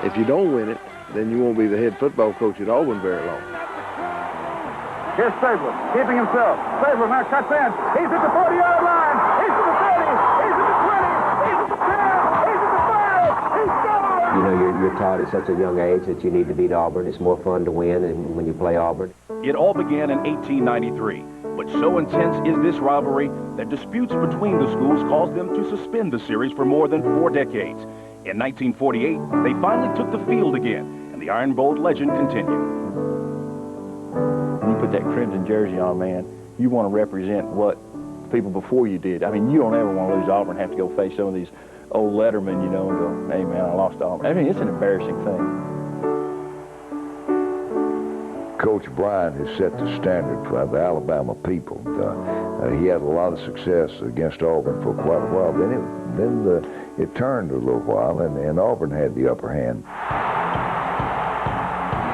If you don't win it, then you won't be the head football coach at Auburn very long. Here's Stabler, keeping himself. Stabler now cuts in. He's at the 40-yard line. He's at the 30. He's at the 20. He's at the 10. He's at the 5. He's gone. You know, you're taught at such a young age that you need to beat Auburn. It's more fun to win and when you play Auburn. It all began in 1893, but so intense is this rivalry that disputes between the schools caused them to suspend the series for more than 4 decades. In 1948, they finally took the field again, and the Iron Bowl legend continued. When you put that crimson jersey on, man, you want to represent what people before you did. I mean, you don't ever want to lose Auburn and have to go face some of these old lettermen, you know, and go, hey, man, I lost Auburn. I mean, it's an embarrassing thing. Coach Bryant has set the standard for the Alabama people. He had a lot of success against Auburn for quite a while. Then it turned a little while, and Auburn had the upper hand.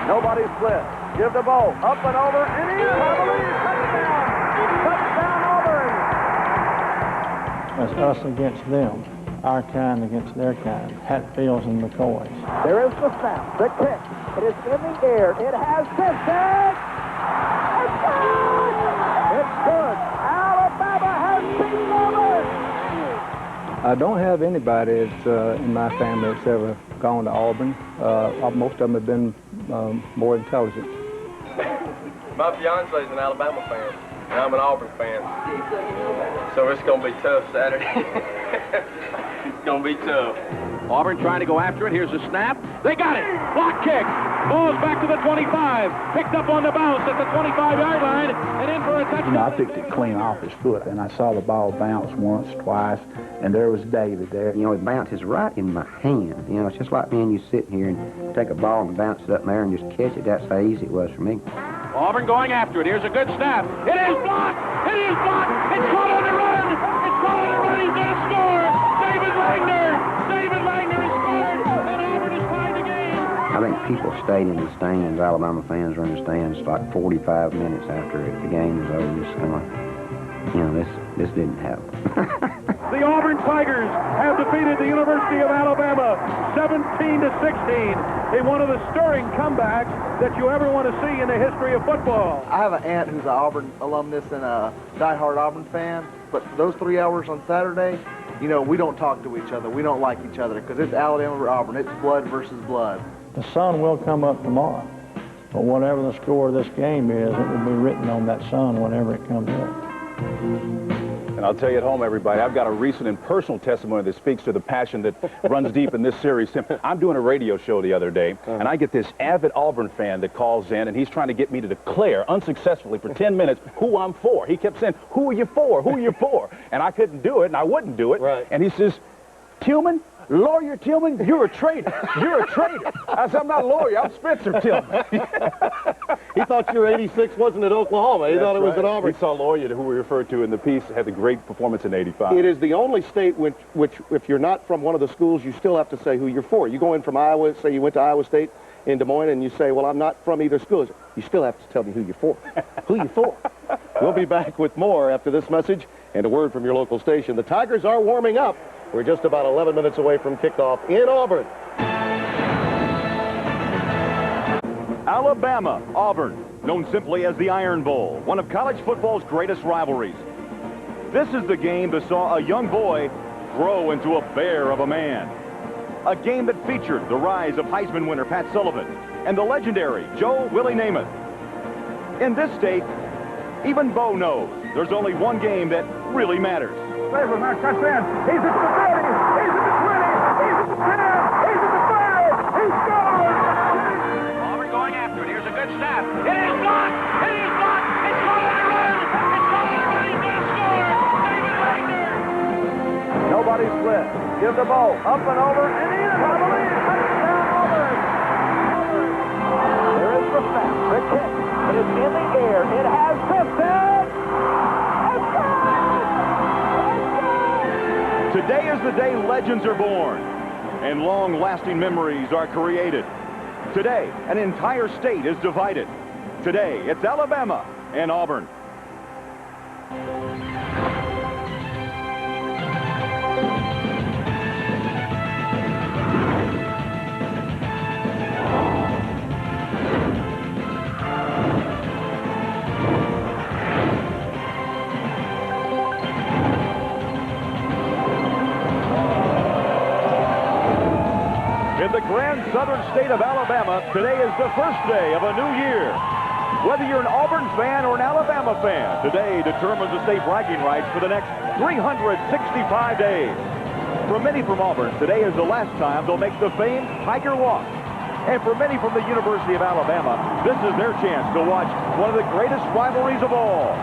Nobody's split. Give the ball up and over, and in, I believe, touchdown! Touchdown, Auburn! That's us against them, our kind against their kind, Hatfields and McCoys. There is the snap, the kick. It is in the air. It has distance. It's good! It's good. Alabama has beaten Auburn! I don't have anybody that's, in my family that's ever gone to Auburn. Most of them have been more intelligent. My fiance's an Alabama fan, and I'm an Auburn fan. So it's going to be tough Saturday. It's going to be tough. Auburn trying to go after it. Here's a snap. They got it. Block kick. Ball's back to the 25. Picked up on the bounce at the 25-yard line and in for a touchdown. You know, I picked it clean off his foot, and I saw the ball bounce once, twice, and there was David there. You know, it bounces right in my hand. You know, it's just like me and you sitting here and take a ball and bounce it up in there and just catch it. That's how easy it was for me. Auburn going after it. Here's a good snap. It is blocked. It is blocked. It's caught on the run. It's caught on the run. He's going to score. David Langner. David Langner has scored, and Auburn has tied the game. I think people stayed in the stands. Alabama fans were in the stands like 45 minutes after the game was over. Just kind of, you know, this didn't happen. The Auburn Tigers have defeated the University of Alabama 17-16 in one of the stirring comebacks that you ever want to see in the history of football. I have an aunt who's an Auburn alumnus and a diehard Auburn fan, but those 3 hours on Saturday, you know, we don't talk to each other. We don't like each other because it's Alabama or Auburn. It's blood versus blood. The sun will come up tomorrow, but whatever the score of this game is, it will be written on that sun whenever it comes up. And I'll tell you at home, everybody, I've got a recent and personal testimony that speaks to the passion that runs deep in this series. Tim, I'm doing a radio show the other day, and I get this avid Auburn fan that calls in, and he's trying to get me to declare unsuccessfully for 10 minutes who I'm for. He kept saying, who are you for? Who are you for? And I couldn't do it, and I wouldn't do it. Right. And he says, Tillman, Lawyer Tillman, you're a traitor. You're a traitor. I said, I'm not a lawyer. I'm Spencer Tillman. He thought your 86 wasn't at Oklahoma. He thought it was at Auburn. We saw Lawyer, who we referred to in the piece, had the great performance in '85. It is the only state which, if you're not from one of the schools, you still have to say who you're for. You go in from Iowa, say you went to Iowa State in Des Moines, and you say, well, I'm not from either school. You still have to tell me who you're for. Who you for? We'll be back with more after this message and a word from your local station. The Tigers are warming up. We're just about 11 minutes away from kickoff in Auburn. Alabama, Auburn, known simply as the Iron Bowl, one of college football's greatest rivalries. This is the game that saw a young boy grow into a bear of a man. A game that featured the rise of Heisman winner Pat Sullivan and the legendary Joe Willie Namath. In this state, even Bo knows there's only one game that really matters. Saber now cuts in. He's at the 30. He's at the 20. He's at the 10. He's at the 5. He scores! Auburn going after it. Here's a good snap. It is blocked. It is blocked. It's caught on the run. It's caught on the run. He's going to score. David Langner. Nobody split. Give the ball up and over and in, I believe. Touchdown, Auburn. There is the snap. The kick. It is in the air. It has distance. It's good. Today is the day legends are born and long-lasting memories are created. Today, an entire state is divided. Today, it's Alabama and Auburn. In the grand southern state of Alabama, today is the first day of a new year. Whether you're an Auburn fan or an Alabama fan, today determines the state bragging rights for the next 365 days. For many from Auburn, today is the last time they'll make the famed Tiger Walk. And for many from the University of Alabama, this is their chance to watch one of the greatest rivalries of all.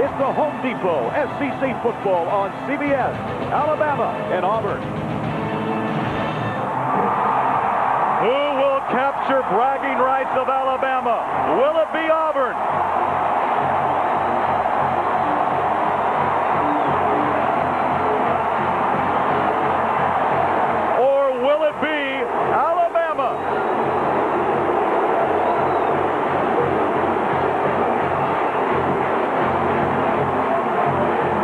It's the Home Depot SEC football on CBS, Alabama and Auburn. Who will capture bragging rights of Alabama? Will it be Auburn? Or will it be Alabama?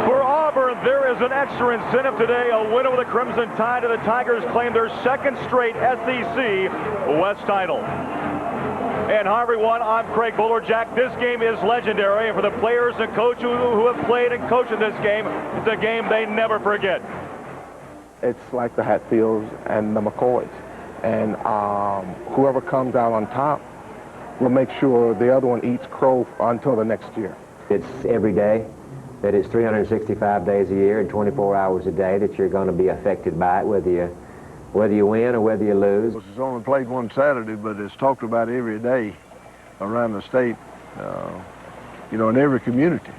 For Auburn, there is an extra incentive today. A win over the Crimson Tide, and the Tigers claim their second straight SEC West title. And hi everyone, I'm Craig Buller. Jack, this game is legendary, and for the players and coaches who have played and coached in this game, it's a game they never forget. It's like the Hatfields and the McCoys, and whoever comes out on top will make sure the other one eats crow until the next year. It's every day, that it's 365 days a year and 24 hours a day that you're going to be affected by it, whether you win or whether you lose. It's only played one Saturday, but it's talked about every day around the state, you know, in every community.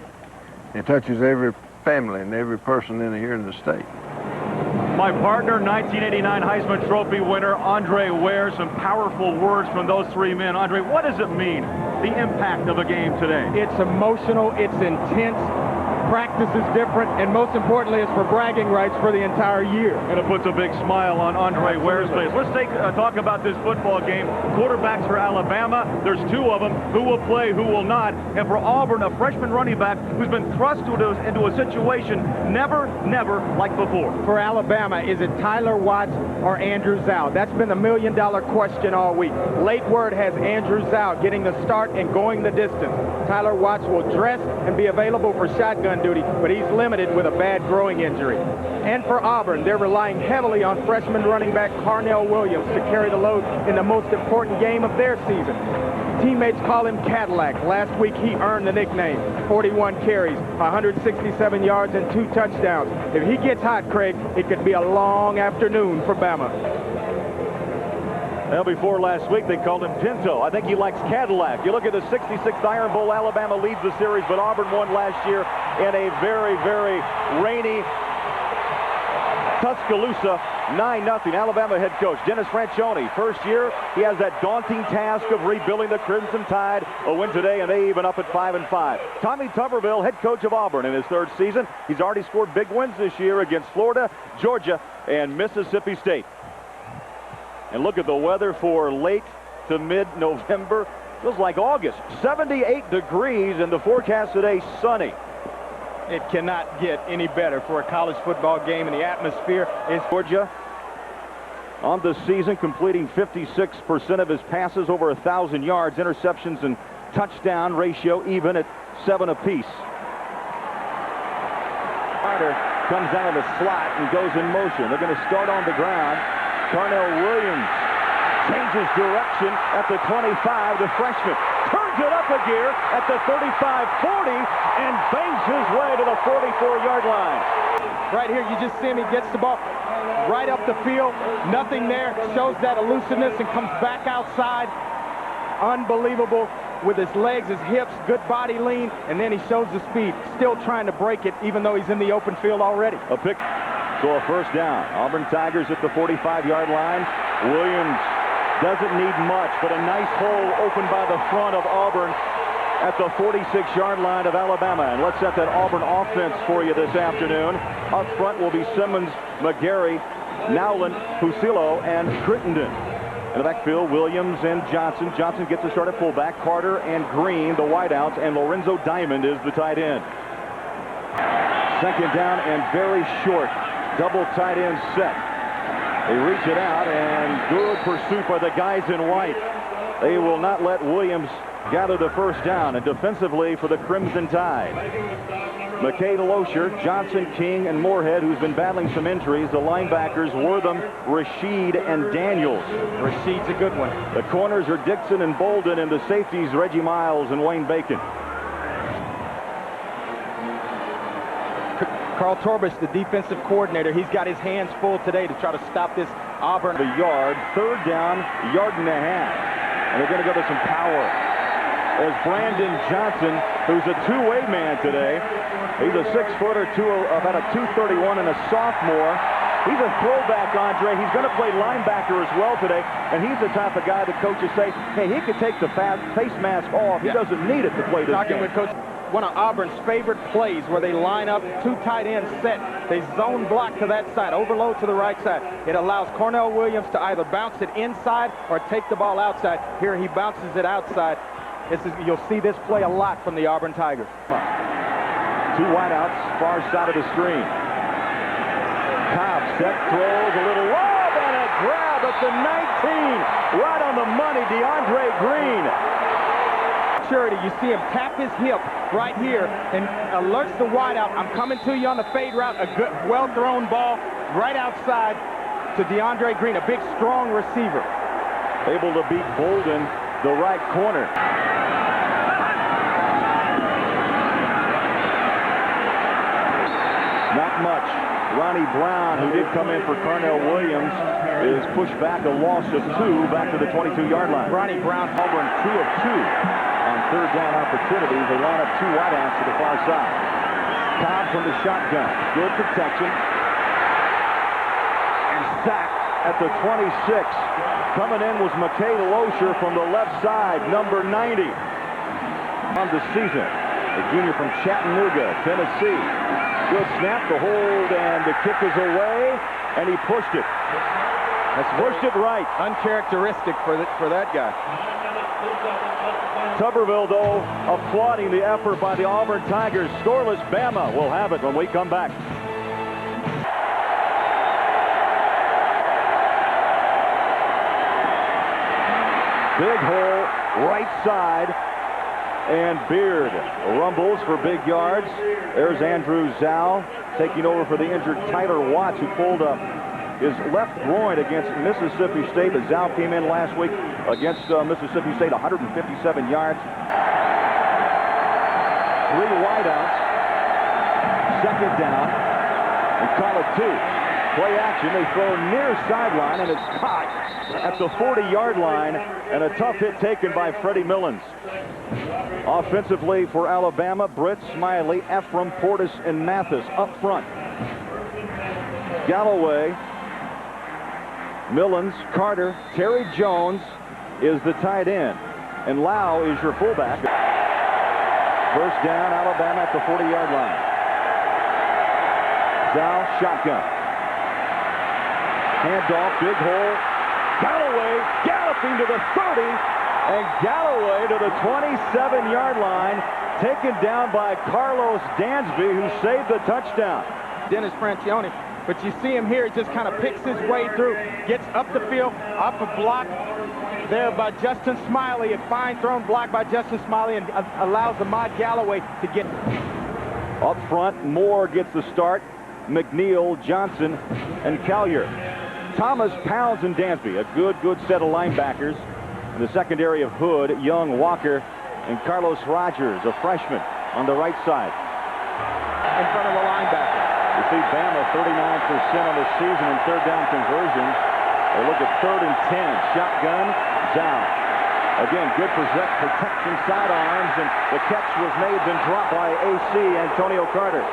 It touches every family and every person here in the state. My partner, 1989 Heisman Trophy winner, Andre Ware. Some powerful words from those three men. Andre, what does it mean, the impact of a game today? It's emotional, it's intense. Practice is different, and most importantly, it's for bragging rights for the entire year. And it puts a big smile on Andre Ware's face. Let's talk about this football game. Quarterbacks for Alabama, there's two of them. Who will play, who will not? And for Auburn, a freshman running back who's been thrust into a situation never like before. For Alabama, is it Tyler Watts or Andrew Zhao? That's been the million-dollar question all week. Late word has Andrew Zhao getting the start and going the distance. Tyler Watts will dress and be available for shotgun duty, but he's limited with a bad growing injury. And for Auburn, they're relying heavily on freshman running back Carnell Williams to carry the load in the most important game of their season. Teammates call him Cadillac. Last week, he earned the nickname. 41 carries, 167 yards, and 2 touchdowns. If he gets hot, Craig, it could be a long afternoon for Bama. Well, before last week, they called him Pinto. I think he likes Cadillac. You look at the 66th Iron Bowl, Alabama leads the series, but Auburn won last year in a very rainy Tuscaloosa, 9-0. Alabama head coach Dennis Franchione. First year, he has that daunting task of rebuilding the Crimson Tide. A win today, and they even up at 5-5. Tommy Tuberville, head coach of Auburn in his third season. He's already scored big wins this year against Florida, Georgia, and Mississippi State. And look at the weather for late to mid-November. Feels like August. 78 degrees, and the forecast today, sunny. It cannot get any better for a college football game, and the atmosphere is... Georgia on the season, completing 56% of his passes, over 1,000 yards. Interceptions and touchdown ratio even at 7 apiece. Carter comes out of the slot and goes in motion. They're going to start on the ground. Carnell Williams changes direction at the 25. The freshman turns it up a gear at the 35-40 and bangs his way to the 44-yard line. Right here, you just see him. He gets the ball right up the field. Nothing there. Shows that elusiveness and comes back outside. Unbelievable with his legs, his hips, good body lean, and then he shows the speed. Still trying to break it, even though he's in the open field already. A pick. So a first down. Auburn Tigers at the 45-yard line. Williams doesn't need much, but a nice hole opened by the front of Auburn at the 46-yard line of Alabama. And let's set that Auburn offense for you this afternoon. Up front will be Simmons, McGarry, Nowland, Fusillo, and Crittenden. In the backfield, Williams and Johnson. Johnson gets to start at fullback. Carter and Green, the wideouts, and Lorenzo Diamond is the tight end. Second down and very short. Double tight end set. They reach it out, and good pursuit by the guys in white. They will not let Williams gather the first down. And defensively for the Crimson Tide, McKay Losher, Johnson, King, and Moorhead, who's been battling some injuries. The linebackers, Wortham, Rashid, and Daniels. Rashid's a good one. The corners are Dixon and Bolden, and the safeties, Reggie Miles and Wayne Bacon. Carl Torbis, the defensive coordinator, he's got his hands full today to try to stop this Auburn. The yard, third down, yard and a half. And they're going to go to some power. As Brandon Johnson, who's a two-way man today, he's a 6-footer, about a 231 and a sophomore. He's a throwback, Andre. He's going to play linebacker as well today, and he's the type of guy that coaches say, hey, he could take the face mask off. He doesn't need it to play this game. With Coach, one of Auburn's favorite plays where they line up, two tight ends set. They zone block to that side, overload to the right side. It allows Cornell Williams to either bounce it inside or take the ball outside. Here he bounces it outside. You'll see this play a lot from the Auburn Tigers. Two wideouts, far side of the screen. Cobb set, throws a little lob and a grab at the 19. Right on the money, DeAndre Green. You see him tap his hip right here and alerts the wideout. I'm coming to you on the fade route. A good, well-thrown ball right outside to DeAndre Green, a big, strong receiver. Able to beat Bolden, the right corner. Not much. Ronnie Brown, who did come in for Carnell Williams, is pushed back, a loss of 2 back to the 22-yard line. Ronnie Brown, Auburn 2 of 2 on third down opportunities. They line up 2 wideouts to the far side. Cobb from the shotgun. Good protection. And sacked at the 26. Coming in was McKay Losher from the left side, number 90. On the season, the junior from Chattanooga, Tennessee. Good snap, the hold, and the kick is away, and he pushed it. Pushed it right. Uncharacteristic for that guy. Tuberville, though, applauding the effort by the Auburn Tigers. Scoreless. Bama will have it when we come back. Big hole, right side, and Beard rumbles for big yards. There's Andrew Zhao taking over for the injured Tyler Watts, who pulled up his left groin against Mississippi State. But Zhao came in last week against Mississippi State, 157 yards. 3 wideouts. Second down. And call it 2. Play action. They throw near sideline, and it's caught at the 40-yard line. And a tough hit taken by Freddie Millens. Offensively for Alabama, Britt, Smiley, Ephraim, Portis, and Mathis up front. Galloway, Millens, Carter, Terry Jones is the tight end, and Lau is your fullback. First down, Alabama at the 40-yard line. Zhao, shotgun. Handoff, big hole. Galloway galloping to the 30, and Galloway to the 27-yard line, taken down by Carlos Dansby, who saved the touchdown. Dennis Franchione. But you see him here, he just kind of picks his way through, gets up the field, off a block there by Justin Smiley, a fine thrown block by Justin Smiley, and allows Ahmad Galloway to get. Up front, Moore gets the start, McNeil, Johnson, and Collier. Thomas, Pounds, and Dansby, a good set of linebackers. In the secondary of Hood, Young, Walker, and Carlos Rogers, a freshman, on the right side. In front of the linebacker. You see Bama 39% on the season in third down conversions. They look at 3rd and 10. Shotgun, Zhao. Again, good protection sidearms, and the catch was made and dropped by AC Antonio Carter.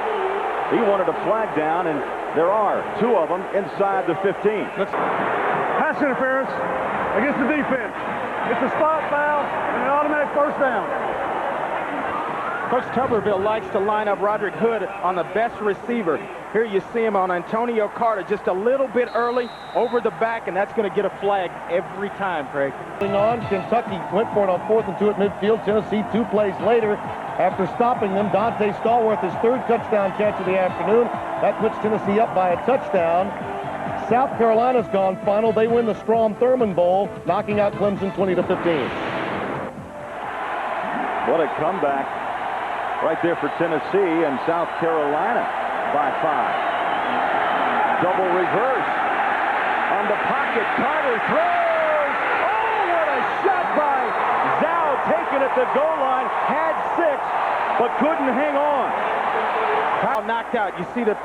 He wanted a flag down, and there are 2 of them inside the 15. Pass interference against the defense. It's a spot foul and an automatic first down. Coach Tuberville likes to line up Roderick Hood on the best receiver. Here you see him on Antonio Carter just a little bit early over the back, and that's going to get a flag every time, Craig. On, Kentucky went for it on 4th and 2 at midfield. Tennessee 2 plays later. After stopping them, Dante Stallworth, his 3rd touchdown catch of the afternoon. That puts Tennessee up by a touchdown. South Carolina's gone final. They win the Strom-Thurmond Bowl, knocking out Clemson 20-15. What a comeback right there for Tennessee, and South Carolina by 5. Double reverse on the pocket. Carter throws. Oh, what a shot by Zhao, taken at the goal line. Had 6, but couldn't hang on. Knocked out. You see the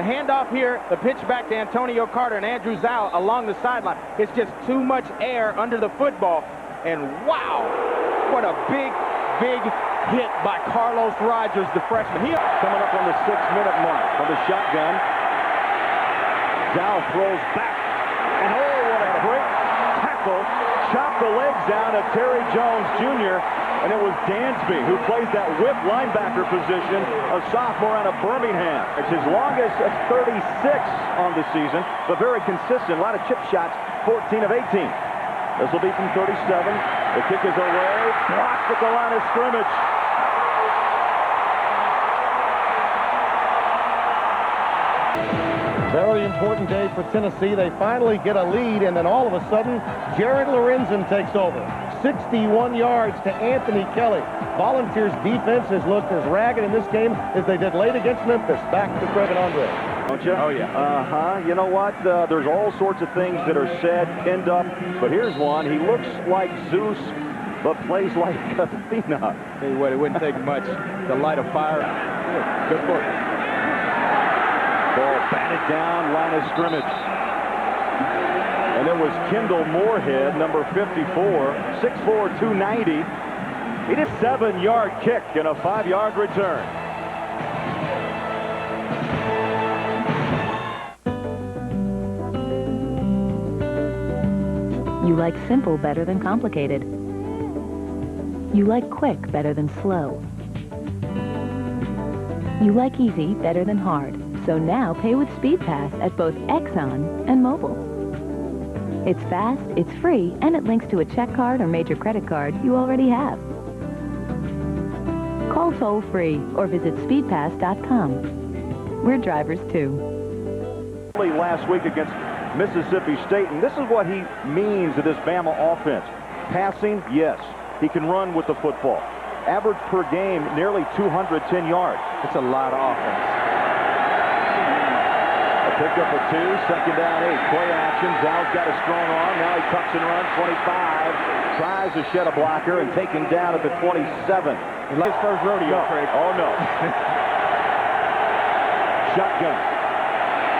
handoff here, the pitch back to Antonio Carter and Andrew Zhao along the sideline. It's just too much air under the football. And wow, what a big hit by Carlos Rogers, the freshman. He coming up on the 6-minute mark from the shotgun. Zhao throws back. And oh, what a great tackle. Chopped the legs down of Terry Jones Jr. And it was Dansby who plays that whip linebacker position, a sophomore out of Birmingham. It's his longest at 36 on the season, but very consistent. A lot of chip shots, 14 of 18. This will be from 37. The kick is away, blocked at the line of scrimmage. Very important day for Tennessee. They finally get a lead, and then all of a sudden, Jared Lorenzen takes over. 61 yards to Anthony Kelly. Volunteers' defense has looked as ragged in this game as they did late against Memphis. Back to Kevin Andre. Don't you? Oh, yeah. You know what? There's all sorts of things that are said, pinned up, but here's one. He looks like Zeus, but plays like Athena. Tell you what, it wouldn't take much to light a fire. Good work. Ball batted down, line of scrimmage. And it was Kendall Moorhead, number 54, 6'4", 290. He did a 7-yard kick and a 5-yard return. You like simple better than complicated. You like quick better than slow. You like easy better than hard. So now pay with SpeedPass at both Exxon and Mobil. It's fast, it's free, and it links to a check card or major credit card you already have. Call toll-free or visit speedpass.com. We're drivers too. Last week against Mississippi State, and this is what he means to this Bama offense. Passing, yes. He can run with the football. Average per game, nearly 210 yards. It's a lot of offense. Picked up a 2, second down 8. Play action. Zhao's got a strong arm. Now he tucks and runs. 25. Tries to shed a blocker and taken down at the 27. His first rodeo, Craig. Oh, no. Shotgun.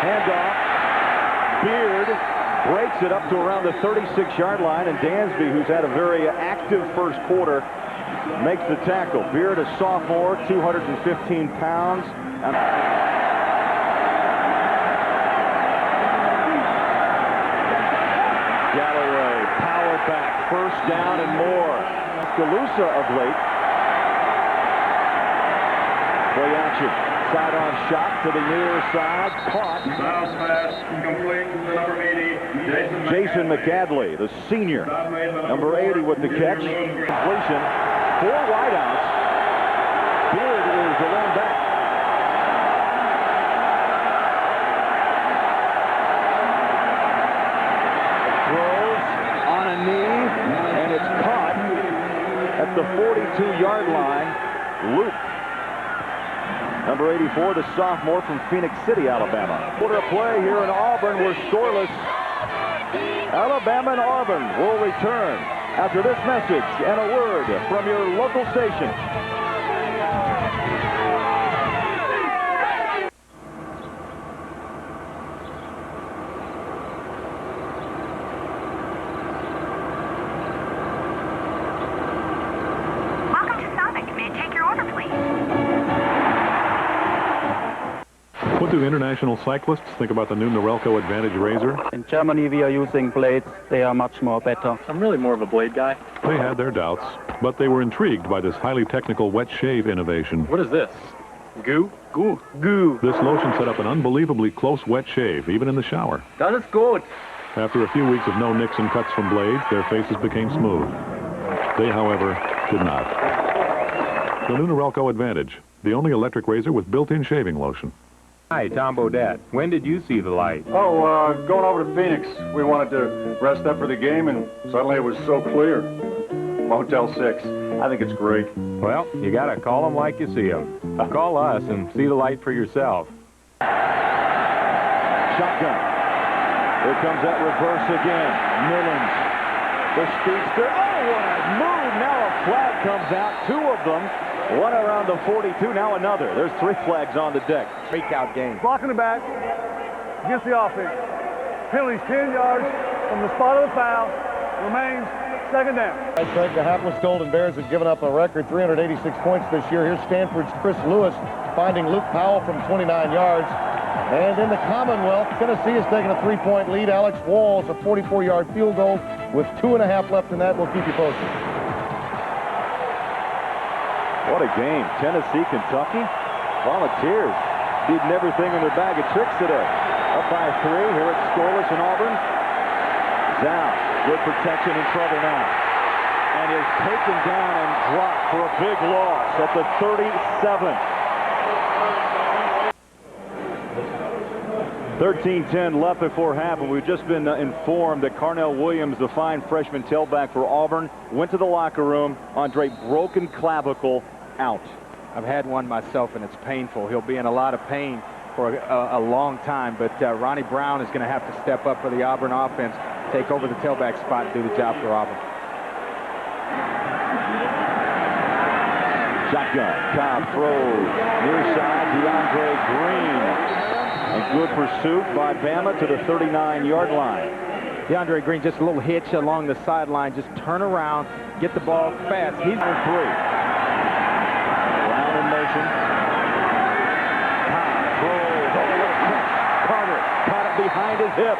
Handoff. Beard breaks it up to around the 36-yard line, and Dansby, who's had a very active first quarter, makes the tackle. Beard, a sophomore, 215 pounds. Galloway, power back, first down and more. Tuscaloosa of late. Play action. Sidearm shot to the near side. Caught. Bounce pass complete to number 80, Jason McAdley, the senior. Number 80 with the catch. Completion. 4 wideouts. Beard is the one back. And it's caught at the 42-yard line. Luke, number 84, the sophomore from Phoenix City, Alabama. Quarter play here in Auburn. We're scoreless. Alabama and Auburn will return after this message and a word from your local station. What do international cyclists think about the new Norelco Advantage Razor? In Germany, we are using blades. They are much more better. I'm really more of a blade guy. They had their doubts, but they were intrigued by this highly technical wet shave innovation. What is this? Goo? Goo. Goo. This lotion set up an unbelievably close wet shave, even in the shower. Das ist gut. After a few weeks of no nicks and cuts from blades, their faces became smooth. They, however, did not. The new Norelco Advantage, the only electric razor with built-in shaving lotion. Hi, Tom Bodette. When did you see the light? Oh, going over to Phoenix. We wanted to rest up for the game, and suddenly it was so clear. Motel 6. I think it's great. Well, you got to call them like you see them. Call us and see the light for yourself. Shotgun. Here comes that reverse again. Millens. The speedster. Oh, what a move. Now a flag comes out. Two of them. One around the 42. Now another. There's 3 flags on the deck. Breakout game. Blocking the back against the offense. Penalties 10 yards from the spot of the foul. Remains second down. Craig, the hapless Golden Bears have given up a record 386 points this year. Here's Stanford's Chris Lewis finding Luke Powell from 29 yards. And in the Commonwealth, Tennessee has taken a 3-point lead. Alex Walls, a 44-yard field goal with 2.5 left in that. We'll keep you posted. What a game. Tennessee, Kentucky. Volunteers beating everything in their bag of tricks today. Up by 3. Here it's scoreless in Auburn. Zhao, good protection, in trouble now. And is taken down and dropped for a big loss at the 37. 13-10 left before half, and we've just been informed that Carnell Williams, the fine freshman tailback for Auburn, went to the locker room. Andre, broken clavicle, out. I've had one myself, and it's painful. He'll be in a lot of pain for a long time, but Ronnie Brown is going to have to step up for the Auburn offense, take over the tailback spot, and do the job for Auburn. Shotgun. Cobb throws near side. DeAndre Green. And good pursuit by Bama to the 39-yard line. DeAndre Green, just a little hitch along the sideline. Just turn around, get the ball fast. He's on 3. Brown in motion. Cobb throws. Oh, what a catch. Carter caught it behind his hip.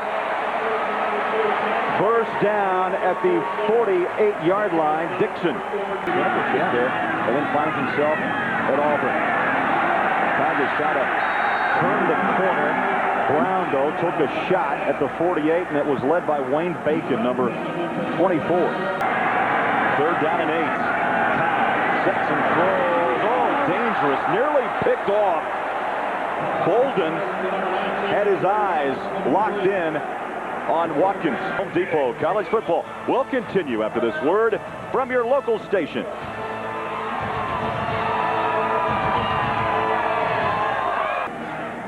First down at the 48-yard line. Dixon. There, and then finds himself at Auburn. Tigers try to turn the corner. Brown, though, took a shot at the 48, and it was led by Wayne Bacon, number 24. 3rd down and 8. Cobb sets and throws. Oh, dangerous. Nearly picked off. Bolden had his eyes locked in on Watkins. Home Depot College football will continue after this word from your local station.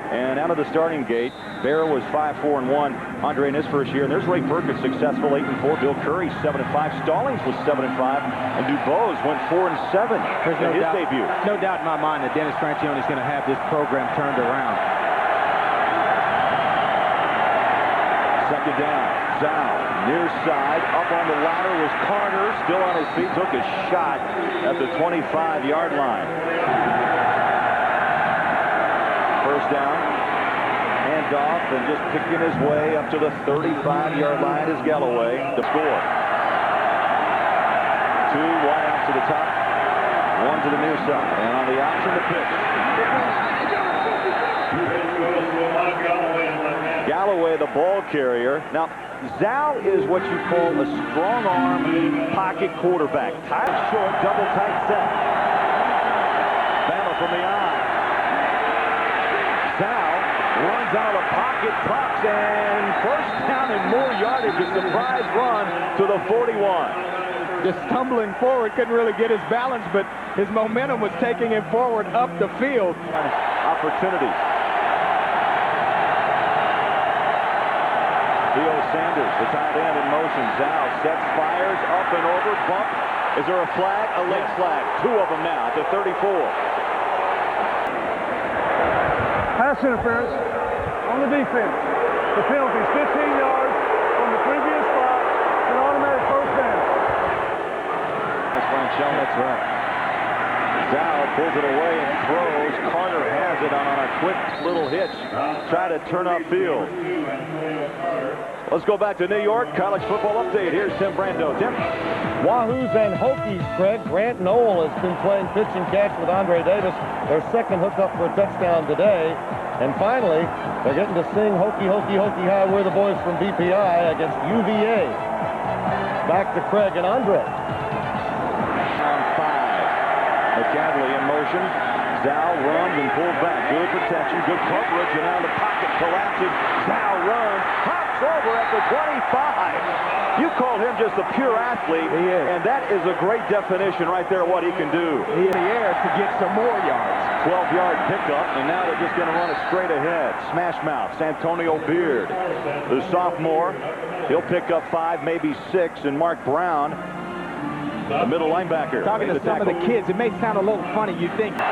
And out of the starting gate, Bear was 5-4-1. Andre in his first year. And there's Ray Perkins, successful 8-4. Bill Curry 7-5. Stallings was 7-5. And DuBose went 4-7 in his debut. No doubt in my mind that Dennis Franchione is going to have this program turned around. Second down. Zhao near side. Up on the ladder was Carter. Still on his feet. Took a shot at the 25-yard line. First down. Handoff and just picking his way up to the 35-yard line is Galloway to score. 2 wide out to the top. 1 to the near side. And on the option, the pitch. Galloway, the ball carrier. Now, Zhao is what you call a strong arm pocket quarterback. Tight, short, double tight set. Bama from the eye. Zhao runs out of the pocket, pops, and first down and more yardage. A surprise run to the 41. Just stumbling forward, couldn't really get his balance, but his momentum was taking him forward up the field. Opportunities. Theo Sanders, the tight end in motion. Zhao sets, fires, up and over, bump. Is there a flag? A late flag. 2 of them now at the 34. Pass interference on the defense. The penalty is 15 yards from the previous spot. An automatic first down. That's Franchione, that's right. Zhao pulls it away and throws. Carter has it on a quick little hitch. Try to turn upfield. Let's go back to New York. College football update. Here's Tim Brando. Tim. Wahoos and Hokies, Craig. Grant Knoll has been playing pitch and catch with Andre Davis. Their second hookup for a touchdown today. And finally, they're getting to sing Hokie, Hokie, Hokie High. We're the boys from BPI against UVA. Back to Craig and Andre. On 5. McCadley in motion. Zhao runs and pulls back. Good protection, good coverage, and now the pocket collapses. Zhao runs, hops over at the 25. You call him just a pure athlete, and that is a great definition right there of what he can do. He in the air to get some more yards. 12-yard pickup, and now they're just going to run it straight ahead. Smash mouth, Santonio Beard, the sophomore. He'll pick up 5, maybe 6, and Mark Brown, the middle linebacker. Talking to some of the kids, it may sound a little funny, you think. 6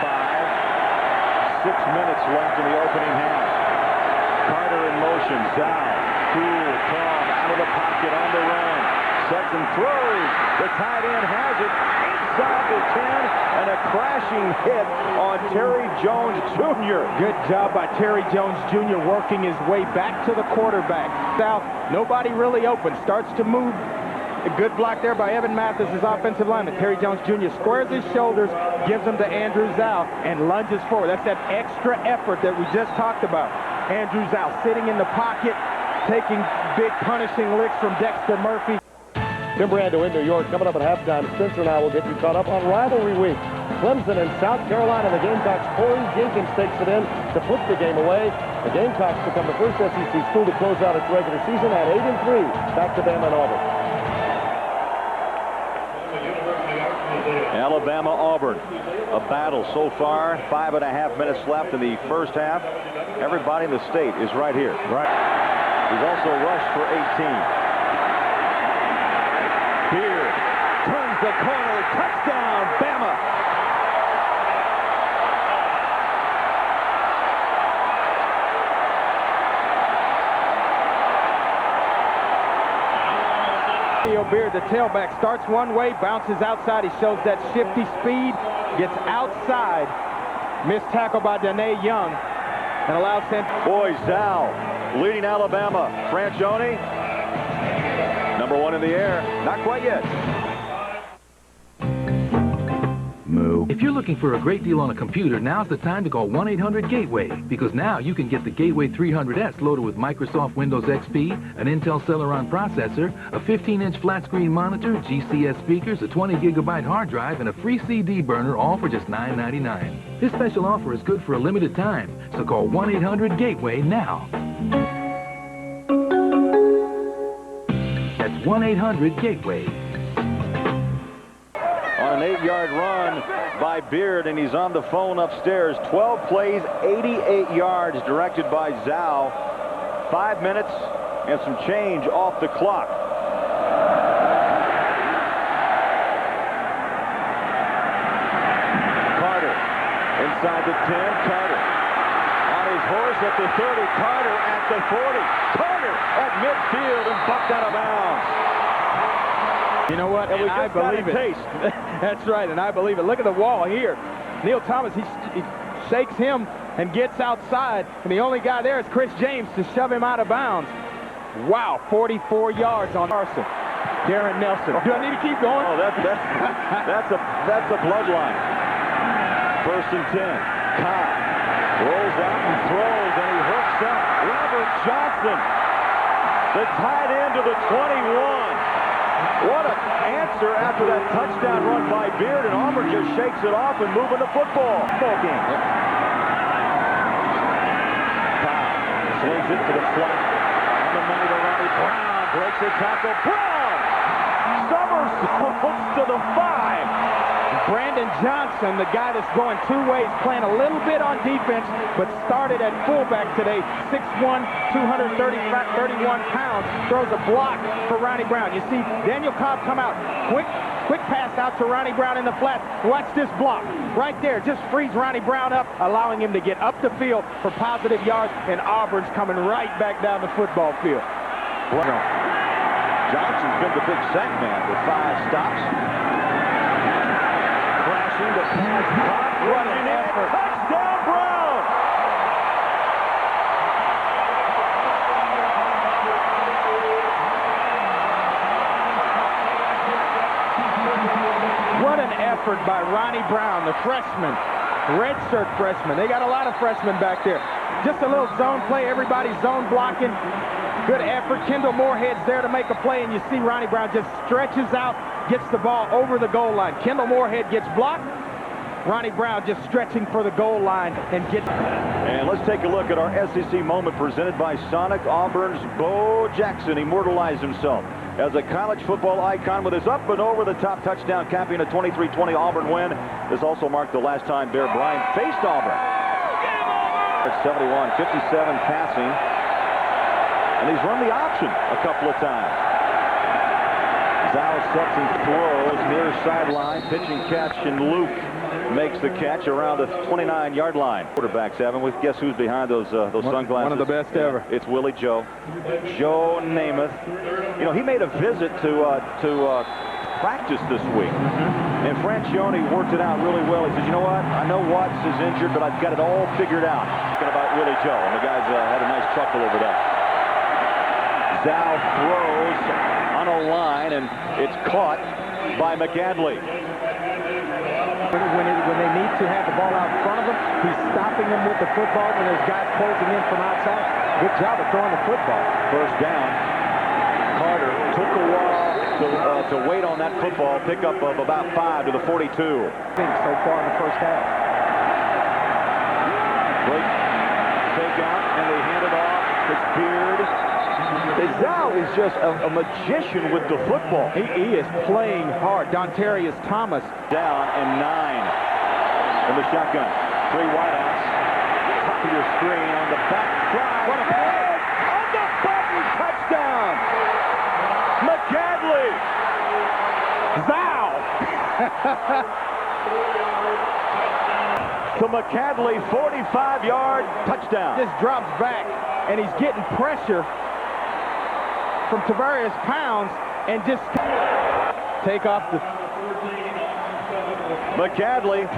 minutes left in the opening half. Carter in motion. Zhao, cool, calm, out of the pocket, on the run. Sets and throws. The tight end has it inside the 10, and a crashing hit on Terry Jones Jr. Good job by Terry Jones Jr. working his way back to the quarterback. South, nobody really open. Starts to move. A good block there by Evan Mathis, his offensive lineman. Terry Jones Jr. squares his shoulders, gives them to Andrew Zhao, and lunges forward. That's that extra effort that we just talked about. Andrew Zhao sitting in the pocket, taking big punishing licks from Dexter Murphy. Tim Brando in New York. Coming up at halftime, Spencer and I will get you caught up on rivalry week. Clemson and South Carolina. The Gamecocks' Corey Jenkins takes it in to put the game away. The Gamecocks become the first SEC school to close out its regular season at 8-3. Back to Bama and Auburn. Alabama-Auburn, a battle so far. 5.5 minutes left in the first half. Everybody in the state is right here. Right. He's also rushed for 18. Beard turns the corner. Touchdown, Bama. Beard, the tailback, starts one way, bounces outside. He shows that shifty speed, gets outside. Missed tackle by Danae Young, and allows him. Boy, Zhao leading Alabama. Franchione, number 1 in the air. Not quite yet. If you're looking for a great deal on a computer, now's the time to call 1-800-GATEWAY, because now you can get the Gateway 300S loaded with Microsoft Windows XP, an Intel Celeron processor, a 15-inch flat-screen monitor, GCS speakers, a 20-gigabyte hard drive, and a free CD burner, all for just $9.99. This special offer is good for a limited time, so call 1-800-GATEWAY now. That's 1-800-GATEWAY. On an 8-yard run by Beard, and he's on the phone upstairs. 12 plays, 88 yards, directed by Zhao. 5 minutes and some change off the clock. Carter inside the 10. Carter on his horse at the 30. Carter at the 40. Carter at midfield and bucked out of bounds. You know what? And I believe it. That's right, and I believe it. Look at the wall here. Neil Thomas, he shakes him and gets outside, and the only guy there is Chris James to shove him out of bounds. Wow, 44 yards on Carson. Darren Nelson. Do I need to keep going? Oh, that's a bloodline. 1st and 10. Cobb rolls out and throws, and he hooks up Robert Johnson, the tight end to the 21. What an answer after that touchdown run by Beard, and Auburn just shakes it off and moving the football. Ball game. Slings it to the flat. On the money to Ronnie Brown. Breaks the tackle. Brown! Somersaults to the 5. Brandon Johnson, the guy that's going 2 ways, playing a little bit on defense, but started at fullback today. 6'1", 231 pounds, throws a block for Ronnie Brown. You see Daniel Cobb come out, quick pass out to Ronnie Brown in the flat. Watch this block right there. Just frees Ronnie Brown up, allowing him to get up the field for positive yards, and Auburn's coming right back down the football field. Johnson's been the big sack man with 5 stops. Crashing the pass. What an effort. Touchdown, Brown! What an effort by Ronnie Brown, the freshman, redshirt freshman. They got a lot of freshmen back there. Just a little zone play. Everybody's zone blocking. Good effort. Kendall Moorhead's there to make a play, and you see Ronnie Brown just stretches out, gets the ball over the goal line. Kendall Moorhead gets blocked, Ronnie Brown just stretching for the goal line and getting... And let's take a look at our SEC moment presented by Sonic. Auburn's Bo Jackson immortalized himself as a college football icon with his up and over the top touchdown, capping a 23-20 Auburn win. This also marked the last time Bear Bryant faced Auburn. 71, 57 passing, and he's run the option a couple of times. Zhao sets and throws near sideline, pitching catch, and Luke makes the catch around the 29-yard line. Quarterbacks, Evan, with guess who's behind those sunglasses? One of the best ever. It's Willie Joe Namath. You know, he made a visit to practice this week, and Franchione worked it out really well. He says, you know what? I know Watts is injured, but I've got it all figured out. Talking about Willie Joe, and the guys had a nice chuckle over that. Zhao throws on a line, and it's caught by McAdley. When they need to have the ball out in front of them, he's stopping them with the football when there's guys closing in from outside. Good job of throwing the football. First down. Carter took a while to wait on that football. Pickup of about 5 to the 42. So far in the first half. Great take out, and they hand it off. It's Beard. Zhao is just a magician with the football. He is playing hard. Dontarius Thomas. Down and 9 in the shotgun. 3 wideouts. Top of your screen on the back side. What a play! On the button, touchdown! McAdley! Zhao! To McAdley, 45-yard touchdown. Just drops back, and he's getting pressure from Tavarius Pounds, and just take off the... McAdley,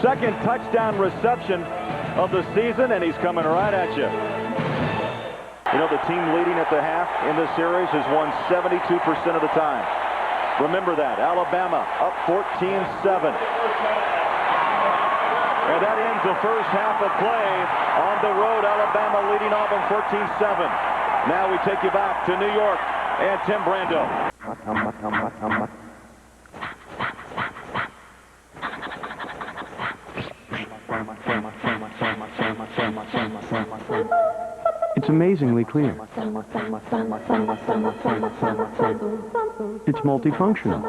second touchdown reception of the season, and he's coming right at you. You know, the team leading at the half in this series has won 72% of the time. Remember that. Alabama up 14-7. And that ends the first half of play. On the road, Alabama leading Auburn 14-7. Now we take you back to New York and Tim Brando. It's amazingly clear. It's multifunctional.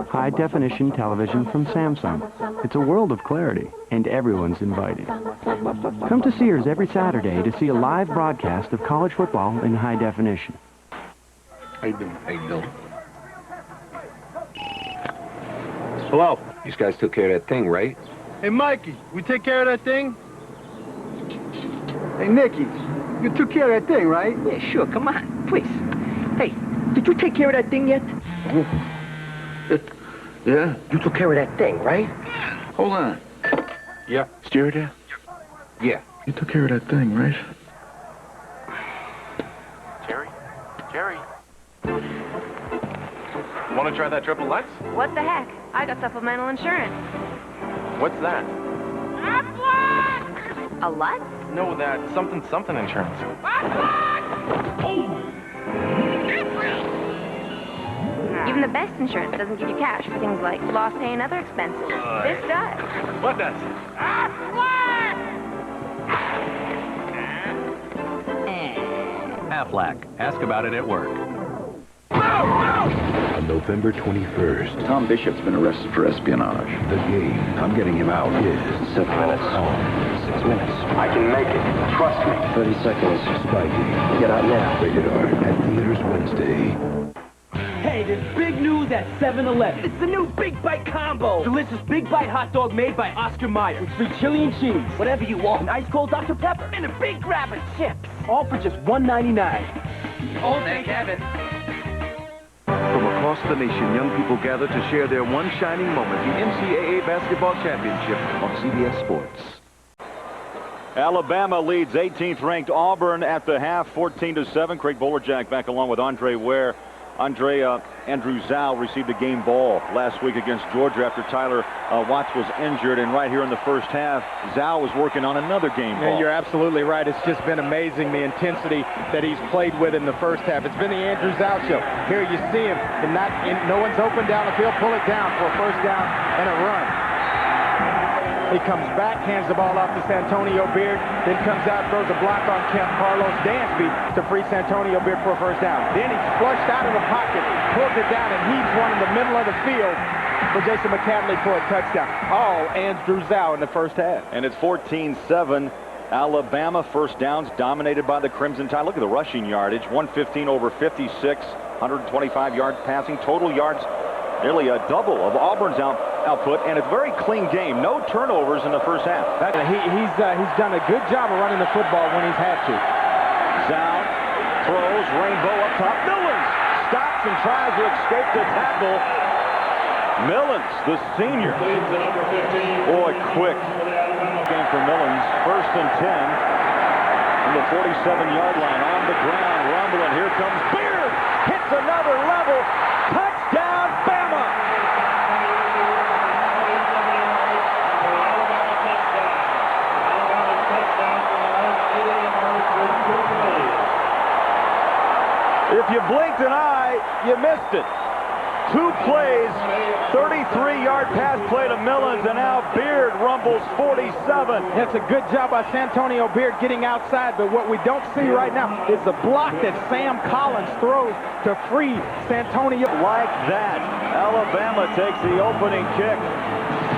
High-definition television from Samsung. It's a world of clarity, and everyone's invited. Come to Sears every Saturday to see a live broadcast of college football in high definition. How you doing? How you doing? Hello. These guys took care of that thing, right? Hey, Mikey, we take care of that thing? Hey, Nicky, you took care of that thing, right? Yeah, sure. Come on, please. Hey, did you take care of that thing yet? Yeah? You took care of that thing, right? Hold on. Yeah. Steer there? Yeah. You took care of that thing, right? Jerry? Want to try that triple X? What the heck? I got supplemental insurance. What's that? A what? No, that something insurance. Even the best insurance doesn't give you cash for things like lost pay and other expenses. This does. What does? Aflac. Ask about it at work. On November 21st, Tom Bishop's been arrested for espionage. The game, I'm getting him out, is 7 minutes. 6 minutes. I can make it. Trust me. 30 seconds. Spy Game. Get out now. Rated R. At theaters Wednesday. Hey, there's big news at 7-Eleven. It's the new Big Bite Combo. Delicious Big Bite hot dog made by Oscar Mayer. With free chili and cheese. Whatever you want. An ice cold Dr. Pepper. And a big grab of chips. All for just $1.99. Oh, thank heaven. From across the nation, young people gather to share their one shining moment, the NCAA Basketball Championship on CBS Sports. Alabama leads 18th-ranked Auburn at the half, 14-7. Craig Bolerjack back along with Andre Ware Andrew Zhao received a game ball last week against Georgia after Tyler Watts was injured, and right here in the first half, Zhao was working on another game ball. Yeah, you're absolutely right. It's just been amazing, the intensity that he's played with in the first half. It's been the Andrew Zhao show. Here you see him, and no one's open down the field. Pull it down for a first down and a run. He comes back, hands the ball off to Santonio Beard, then comes out, throws a block on Carlos Dansby to free Santonio Beard for a first down. Then he's flushed out of the pocket, pulls it down, and heaves one in the middle of the field for Jason McCadley for a touchdown. All Andrew Zhao in the first half. And it's 14-7. Alabama first downs dominated by the Crimson Tide. Look at the rushing yardage, 115 over 56, 125 yards passing, total yards nearly a double of Auburn's output, and it's a very clean game. No turnovers in the first half. He's done a good job of running the football when he's had to. Zhao throws, rainbow up top. Millens stops and tries to escape the tackle. Millens, the senior. Boy, quick game for Millens. First and 10 from the 47-yard line on the ground. Rumbling. Here comes Beard. Hits another level. Touchdown, Bama! If you blinked an eye, you missed it. 2 plays, 33-yard pass play to Millens, and now Beard rumbles 47. That's a good job by Santonio Beard getting outside, but what we don't see right now is the block that Sam Collins throws to free Santonio. Like that, Alabama takes the opening kick,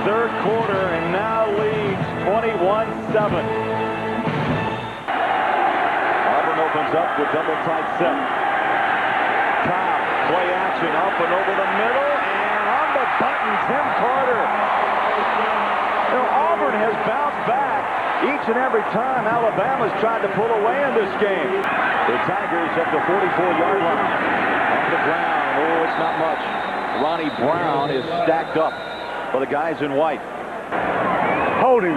third quarter, and now leads 21-7. Auburn opens up with double tight set. Top play action up and over the middle, and on the button, Tim Carter. Auburn has bounced back each and every time Alabama's tried to pull away in this game. The Tigers at the 44-yard line. On the ground, oh, it's not much. Ronnie Brown is stacked up for the guys in white. Holding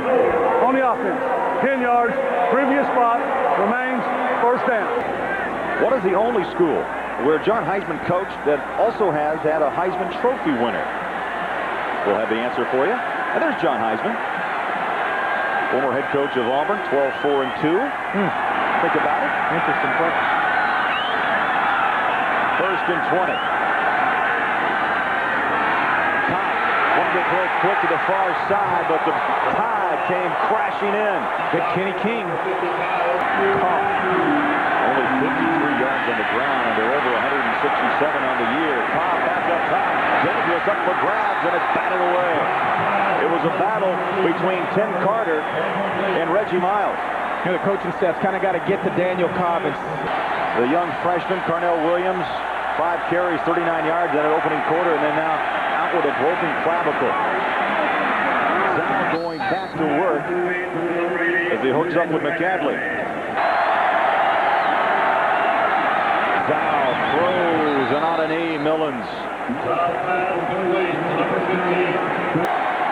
on the offense. 10 yards, previous spot, remains first down. What is the only school where John Heisman coached that also has had a Heisman Trophy winner? We'll have the answer for you. And there's John Heisman, former head coach of Auburn, 12-4-2. Think about it. Interesting question. First and 20. Tide wanted to throw quick to the far side, but the Tide came crashing in. Good Kenny King. Only 53 yards on the ground, and they're over 167 on the year. Cobb back up top. Dangerous up for grabs, and it's batted away. It was a battle between Tim Carter and Reggie Miles. The coaching staff's kind of got to get to Daniel Cobb. The young freshman, Carnell Williams, 5 carries, 39 yards in an opening quarter, and then now out with a broken clavicle. Zhao going back to work as he hooks up with McCadley. Zhao throws, and on a knee, Millens.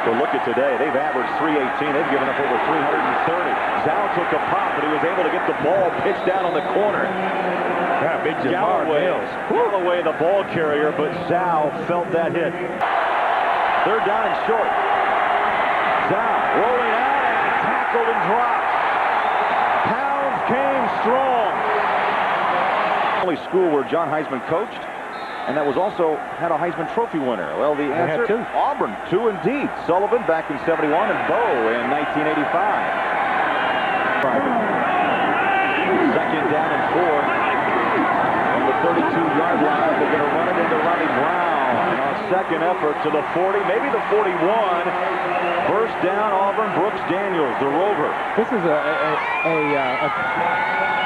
So look at today. They've averaged 318. They've given up over 330. Zhao took a pop, but he was able to get the ball pitched down on the corner. Yeah, big Galloway, the ball carrier, but Zhao felt that hit. Third down and short. Zhao rolling out and tackled and dropped. Pounds came strong. Only school where John Heisman coached, and that was also had a Heisman Trophy winner. Well, the answer, Auburn, 2 indeed. Sullivan back in 71 and Bowe in 1985. Second down and 4 on the 32-yard line. They're going to run it into Ronnie Brown. And on second effort to the 40, maybe the 41. First down, Auburn. Brooks Daniels, the rover. This is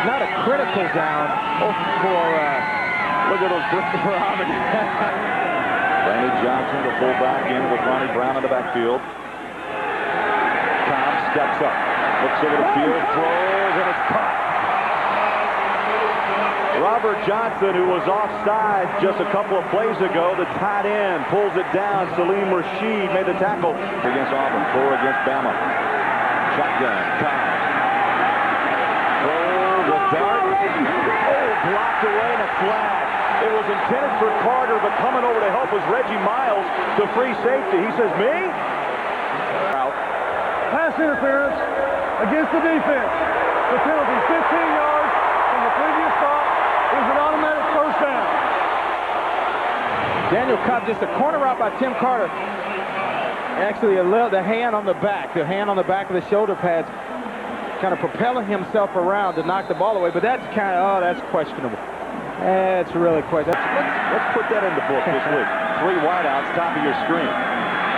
not a critical down for look at those for Auburn. Brandon Johnson, the fullback, in with Ronnie Brown in the backfield. Cobb steps up, looks over the field, throws, and it's caught. Robert Johnson, who was offside just a couple of plays ago, the tight end, pulls it down. Salim Rashid made the tackle against Auburn, 4 against Bama. Shotgun, Cobb. Throws a dart. Oh, blocked away in a flag. It was intended Carter, but coming over to help was Reggie Miles, the free safety. He says, me? Pass interference against the defense. The penalty, 15 yards from the previous stop, is an automatic first down. Daniel Cobb, just a corner route by Tim Carter. Actually, the hand on the back of the shoulder pads, kind of propelling himself around to knock the ball away. But that's kind of, that's questionable. That's really questionable. Let's put that in the book this week. 3 wideouts, top of your screen.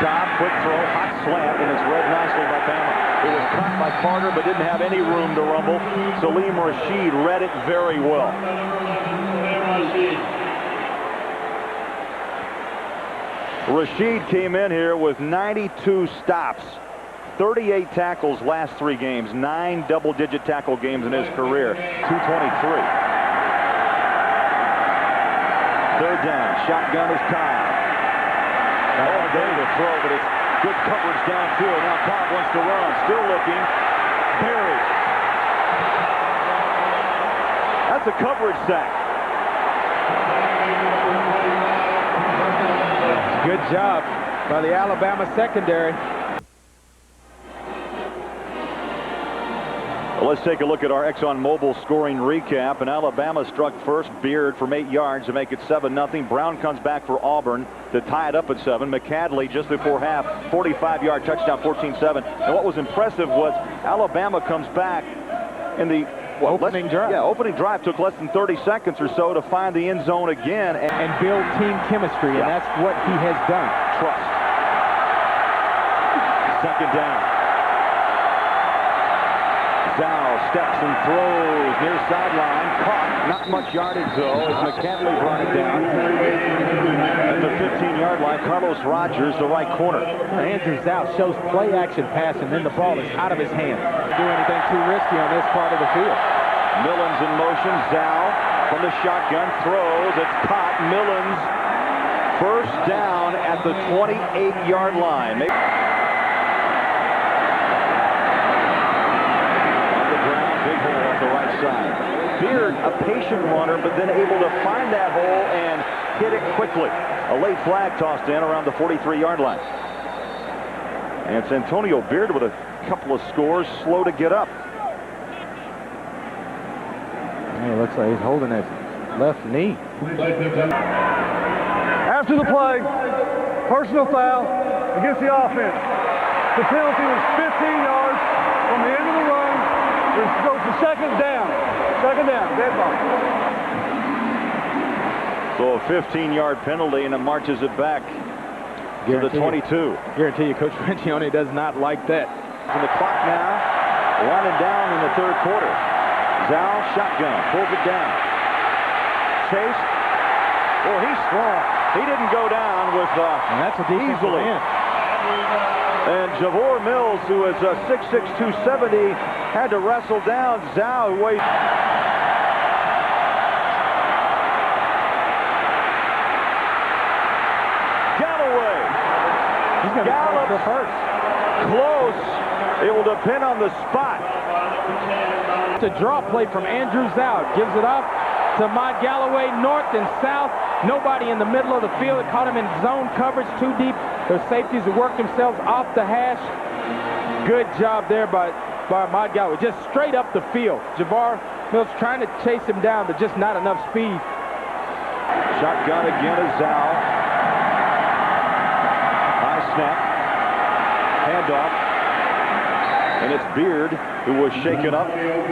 Cobb, quick throw, hot slant, and it's read nicely by Bama. It was caught by Carter, but didn't have any room to rumble. Salim Rashid read it very well. Rashid came in here with 92 stops, 38 tackles last 3 games, 9 double-digit tackle games in his career, 223. Third down, shotgun is Cobb. Oh, there's a throw, but it's good coverage downfield. Now Cobb wants to run, still looking, buried. That's a coverage sack. Good job by the Alabama secondary. Well, let's take a look at our ExxonMobil scoring recap. And Alabama struck first. Beard from 8 yards to make it 7-0. Brown comes back for Auburn to tie it up at 7. McCadley just before half, 45-yard touchdown, 14-7. And what was impressive was Alabama comes back in the opening drive. Yeah, opening drive took less than 30 seconds or so to find the end zone again and build team chemistry, and that's what he has done. Trust. Second down. Zhao steps and throws near sideline. Caught. Not much yardage, though, as McCadley brought it down. At the 15-yard line, Carlos Rogers, the right corner. Andrew Zhao shows play-action pass, and then the ball is out of his hand. Do anything too risky on this part of the field. Millens in motion. Zhao from the shotgun throws. It's caught. Millens first down at the 28-yard line. On the ground, big hole off the right side. Beard, a patient runner, but then able to find that hole and hit it quickly. A late flag tossed in around the 43-yard line. And it's Antonio Beard with a couple of scores, slow to get up. It looks like he's holding his left knee. After the play, personal foul against the offense. The penalty was 15 yards from the end of the run. It goes to second down. Second down, dead ball. So a 15-yard penalty, and it marches it back to the 22. Guarantee you, Coach Franchione does not like that. And the clock now winding down in the third quarter. Zhao, shotgun, pulls it down. Chase. Oh, he's strong. He didn't go down with and that's a easily. And Javor Mills, who is 6'6", 270, had to wrestle down Zhao, who weighs... Galloway. He's going to Gallup go first. Close. It will depend on the spot. It's a draw play from Andrew Zhao. Gives it up to Mott Galloway, north and south. Nobody in the middle of the field. It caught him in zone coverage too deep. Their safeties have worked themselves off the hash. Good job there by Mott Galloway. Just straight up the field. Javor Mills trying to chase him down, but just not enough speed. Shotgun again is Zhao. High snap. Handoff. And it's Beard who was shaken up. And on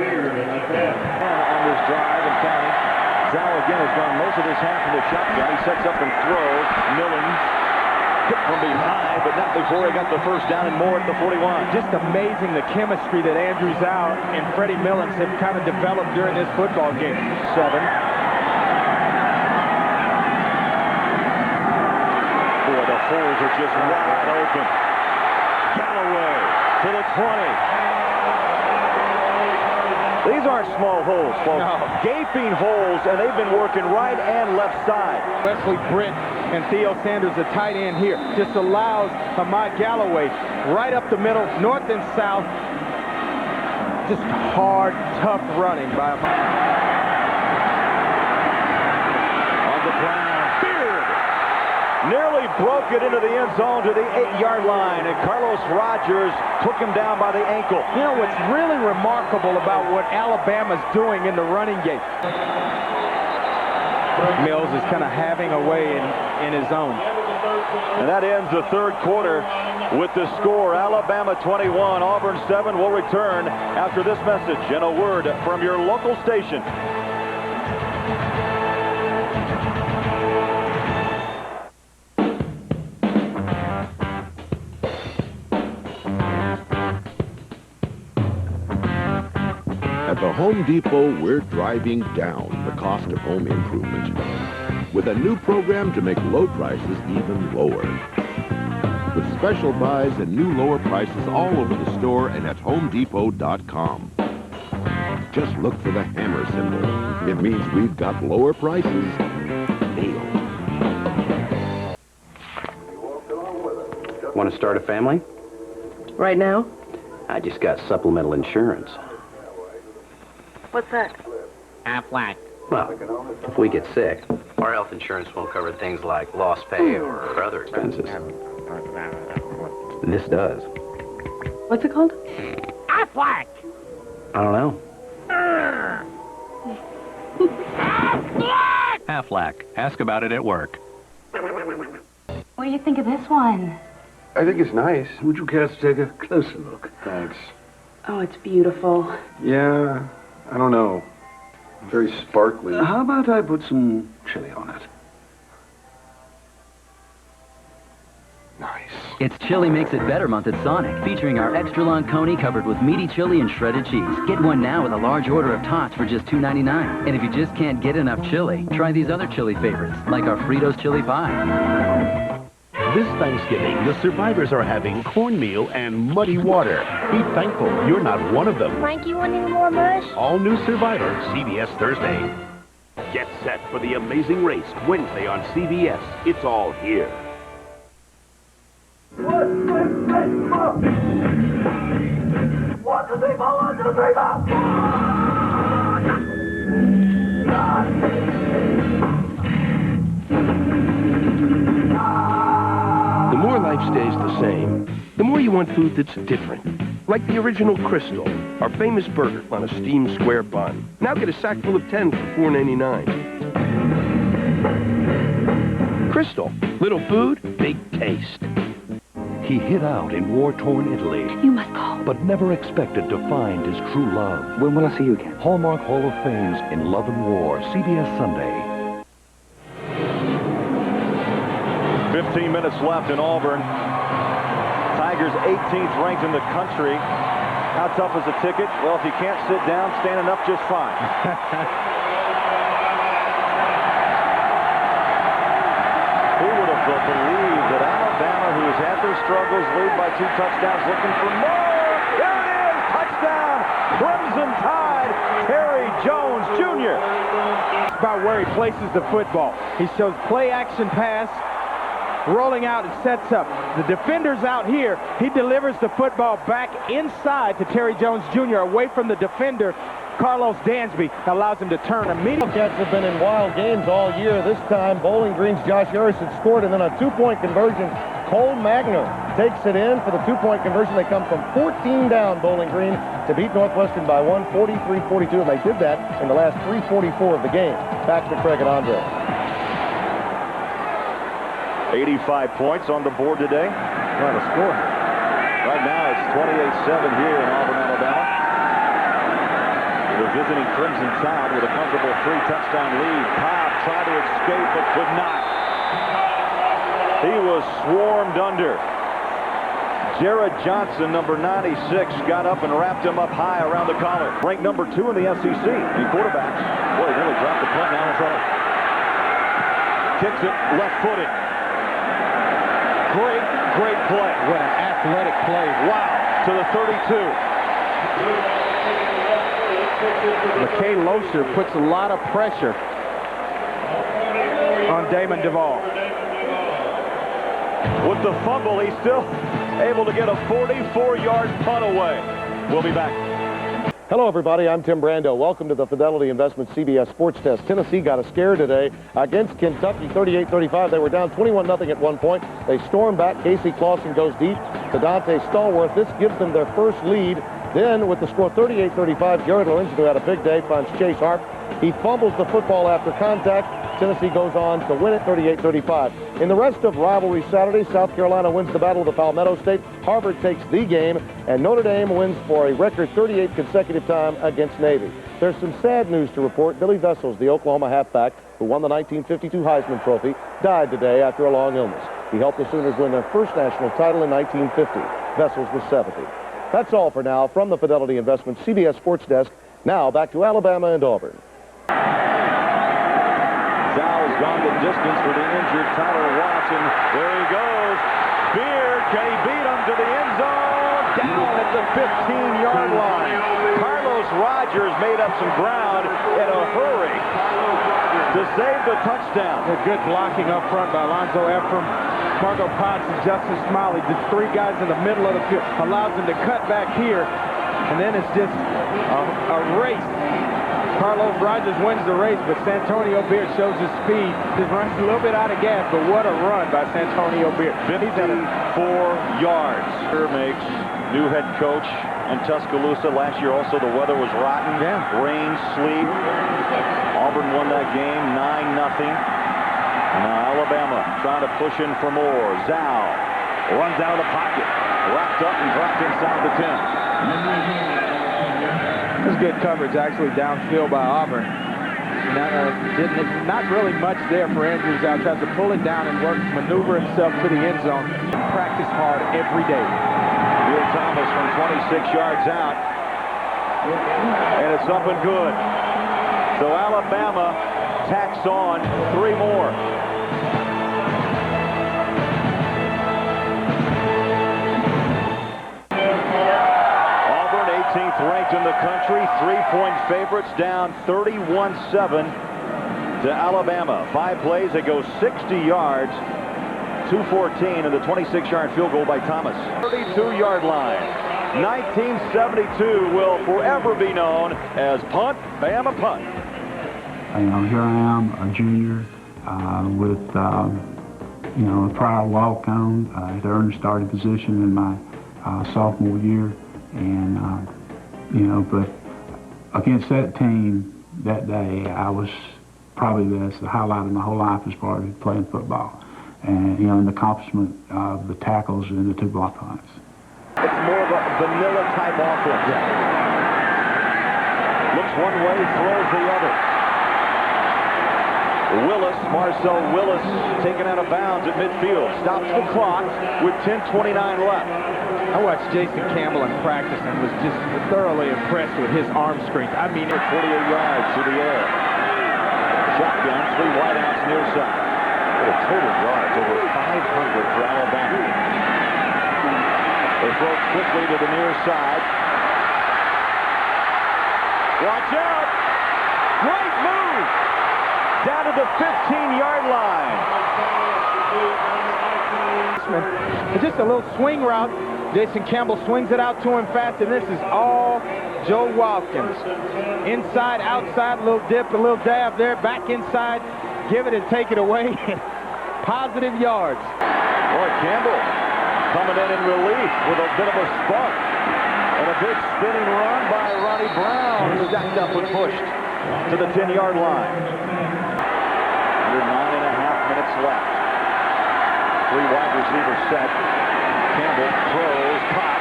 this drive and counting. Zhao again has gone most of his half from the shotgun. He sets up and throws. Millens hit from behind, but not before he got the first down and more at the 41. Just amazing the chemistry that Andrew Zhao and Freddie Millens have kind of developed during this football game. 7. Boy, the holes are just wide open. Galloway to the 20. These aren't small holes, folks. No. Gaping holes, and they've been working right and left side. Wesley Britt and Theo Sanders, the tight end here, just allows Mott Galloway right up the middle, north and south. Just hard, tough running by Mott. On the ground, Beard broke it into the end zone to the 8-yard line, and Carlos Rogers took him down by the ankle. You know what's really remarkable about what Alabama's doing in the running game? Mills is kind of having a way in his own. And that ends the third quarter with the score, Alabama 21, Auburn 7. Will return after this message and a word from your local station. At the Home Depot, we're driving down the cost of home improvement with a new program to make low prices even lower. With special buys and new lower prices all over the store and at HomeDepot.com. Just look for the hammer symbol. It means we've got lower prices. Deal. Want to start a family? Right now? I just got supplemental insurance. What's that? Aflac. Well, if we get sick, our health insurance won't cover things like lost pay or other expenses. This does. What's it called? Aflac! I don't know. Aflac. Ask about it at work. What do you think of this one? I think it's nice. Would you care to take a closer look? Thanks. Oh, it's beautiful. Yeah, I don't know. Very sparkly. How about I put some chili on it? Nice. It's Chili Makes It Better month at Sonic, featuring our extra long coney covered with meaty chili and shredded cheese. Get one now with a large order of tots for just $2.99. And if you just can't get enough chili, try these other chili favorites, like our Fritos chili pie. This Thanksgiving, the survivors are having cornmeal and muddy water. Be thankful you're not one of them. Frankie, want any more mush? All new Survivor, CBS Thursday. Get set for the amazing race Wednesday on CBS. It's all here. The more life stays the same, the more you want food that's different. Like the original Crystal, our famous burger on a steamed square bun. Now get a sack full of 10 for $4.99. Crystal, little food, big taste. He hid out in war-torn Italy. You must call. But never expected to find his true love. When will I see you again? Hallmark Hall of Fame's In Love and War, CBS Sunday. 15 minutes left in Auburn. Tigers 18th ranked in the country. How tough is the ticket? Well, if you can't sit down, standing up just fine. Who would have believed that Alabama, who has had their struggles, lead by 2 touchdowns, looking for more. There it is! Touchdown! Crimson Tide! Terry Jones Jr. It's about where he places the football. He shows play-action pass, rolling out and sets up. The defender's out here. He delivers the football back inside to Terry Jones Jr. away from the defender. Carlos Dansby allows him to turn immediately. Cats have been in wild games all year. This time, Bowling Green's Josh Harris had scored, and then a 2-point conversion. Cole Magner takes it in for the 2-point conversion. They come from 14 down, Bowling Green, to beat Northwestern by 1, 43-42, and they did that in the last 3:44 of the game. Back to Craig and Andre. 85 points on the board today. What a score. Right now it's 28-7 here in Auburn, Alabama. The visiting Crimson Tide with a comfortable 3-touchdown lead. Cobb tried to escape but could not. He was swarmed under. Jared Johnson, number 96, got up and wrapped him up high around the collar. Ranked number 2 in the SEC in quarterbacks. Boy, he really dropped the punt now in trouble. Kicks it left-footed. Great play. What an athletic play. Wow. To the 32. McKay Loescher puts a lot of pressure on Damon Duvall. With the fumble, he's still able to get a 44-yard punt away. We'll be back. Hello, everybody. I'm Tim Brando. Welcome to the Fidelity Investment CBS Sports Desk. Tennessee got a scare today against Kentucky, 38-35. They were down 21-0 at one point. They stormed back. Casey Clausen goes deep to Dante Stallworth. This gives them their first lead. Then, with the score 38-35, Jared Lorenzen, who had a big day, finds Chase Harp. He fumbles the football after contact. Tennessee goes on to win it 38-35. In the rest of rivalry Saturday, South Carolina wins the Battle of the Palmetto State. Harvard takes the game, and Notre Dame wins for a record 38th consecutive time against Navy. There's some sad news to report. Billy Vessels, the Oklahoma halfback, who won the 1952 Heisman Trophy, died today after a long illness. He helped the Sooners win their first national title in 1950. Vessels was 70. That's all for now from the Fidelity Investment CBS Sports Desk. Now back to Alabama and Auburn. Zal's gone the distance for the injured Tyler Watson. There he goes. Beard, can he beat him to the end zone? Down at the 15-yard line. Carlos Rogers made up some ground in a hurry to save the touchdown. A good blocking up front by Alonzo Ephraim, Margo Potts, and Justice Smiley. The three guys in the middle of the field allows them to cut back here, and then it's just a race. Carlos Rogers wins the race, but Santonio Beard shows his speed. Just runs a little bit out of gas, but what a run by Santonio Beard. 54 yards. Makes new head coach in Tuscaloosa. Last year also the weather was rotten. Yeah. Rain, sleet. Auburn won that game 9-0. And now Alabama trying to push in for more. Zal runs out of the pocket. Wrapped up and dropped inside the 10. This is good coverage, actually, downfield by Auburn. Not really much there for Andrews out. Tries to pull it down and maneuver himself to the end zone. Practice hard every day. Will Thomas from 26 yards out. And it's up and good. So Alabama tacks on 3 more. Ranked in the country, 3-point favorites, down 31-7 to Alabama. 5 plays, it goes 60 yards, 2:14, and the 26-yard field goal by Thomas. 32-yard line. 1972 will forever be known as Punt, Bama Punt. Here I am, a junior, with a prior walk-on. I had earned a starting position in my sophomore year, and but against that team that day, I was probably the highlight of my whole life as far as playing football. And, an accomplishment of the tackles and the 2 block punts. It's more of a vanilla type offense. Yeah. Looks one way, throws the other. Marcel Willis, taken out of bounds at midfield. Stops the clock with 10:29 left. I watched Jason Campbell in practice and was just thoroughly impressed with his arm strength. I mean, 48 yards to the air. Shotgun, 3 wideouts near side. What a total yards, over 500 for Alabama. They throw quickly to the near side. Watch out! Great move! Down to the 15-yard line. Just a little swing route. Jason Campbell swings it out to him fast, and this is all Joe Watkins. Inside, outside, a little dip, a little dab there, back inside, give it and take it away. Positive yards. Boy, Campbell coming in relief with a bit of a spark. And a big spinning run by Ronnie Brown, stacked up and pushed to the 10-yard line. Under 9.5 minutes left. 3 wide receivers set. Campbell throws, caught,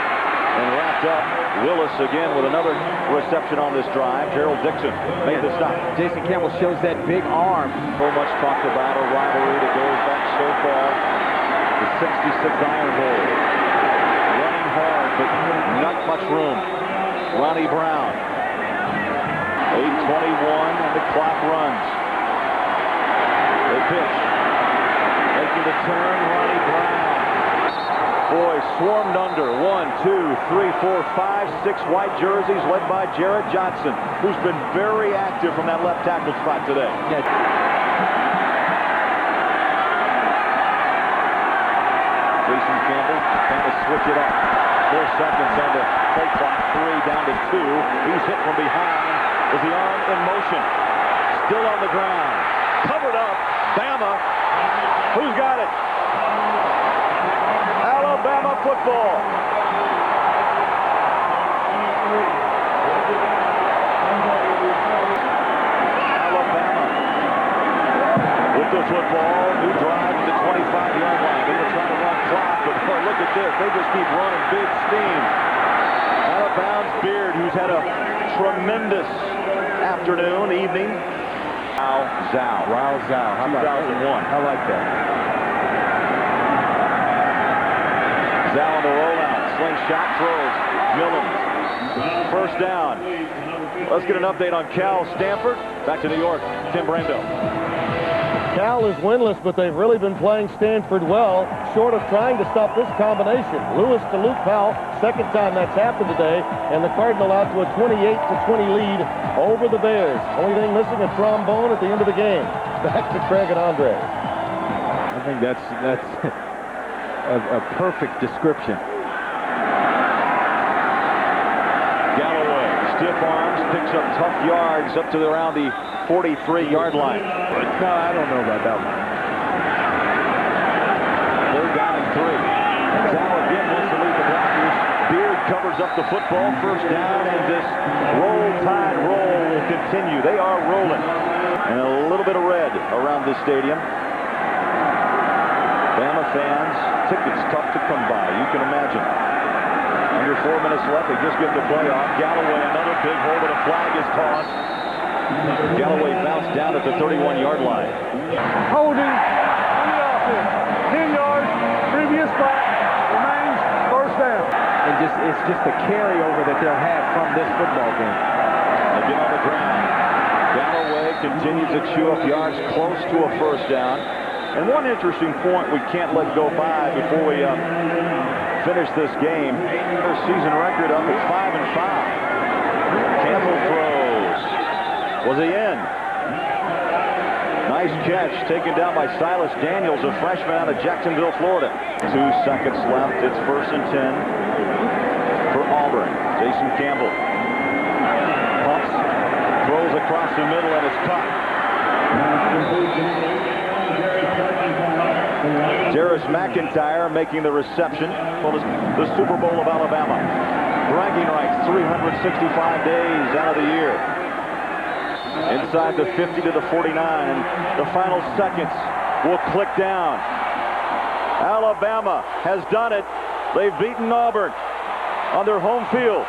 and wrapped up. Willis again with another reception on this drive. Gerald Dixon made the stop. Jason Campbell shows that big arm. So much talked about a rivalry that goes back so far. The 66 Iron Bowl. Running hard, but not much room. Ronnie Brown. 8:21, and the clock runs. They pitch. Making the turn, Ronnie Brown. Boy, swarmed under. 1, 2, 3, 4, 5, 6 white jerseys led by Jarrett Johnson, who's been very active from that left tackle spot today. Yeah. Jason Campbell trying to switch it up. Near seconds on the play clock. 3 down to 2. He's hit from behind. Is the arm in motion? Still on the ground. Covered up. Bama. Who's got it? Alabama football. Alabama with the football. New drive to the 25-yard line. They were trying to run clock, but look at this. They just keep running big steam. Out of bounds, Beard, who's had a tremendous afternoon, evening. Zhao. Wow, Zhao. How 2001. I like that. Zhao on the rollout. Slingshot throws. Millens. First down. Let's get an update on Cal Stanford. Back to New York. Tim Brando. Cal is winless, but they've really been playing Stanford well, short of trying to stop this combination. Lewis to Luke Powell, second time that's happened today, and the Cardinal out to a 28-20 lead over the Bears. Only thing missing, a trombone at the end of the game. Back to Craig and Andre. I think that's a perfect description. Galloway, stiff arms, picks up tough yards up to around the 43-yard line. No, I don't know about that one. 3rd down and 3. Zhao again wants to lead the blockers. Beard covers up the football. First down, and this roll tide roll will continue. They are rolling. And a little bit of red around the stadium. Bama fans, tickets tough to come by, you can imagine. Under 4 minutes left, they just get the play off. Galloway, another big hole, but a flag is tossed. Galloway bounced down at the 31-yard line. Holding on the offense. 10 yards, previous spot, remains first down. And it's just the carryover that they'll have from this football game. Again on the ground. Galloway continues to chew up yards close to a first down. And one interesting point we can't let go by before we finish this game. Their season record up at 5-5. Campbell throws. Was he in? Nice catch taken down by Silas Daniels, a freshman out of Jacksonville, Florida. 2 seconds left. It's 1st and 10 for Auburn. Jason Campbell pumps, throws across the middle, and it's caught. Darius McIntyre making the reception. The Super Bowl of Alabama. Bragging rights, 365 days out of the year. Inside the 50 to the 49, and the final seconds will click down. Alabama has done it. They've beaten Auburn on their home field.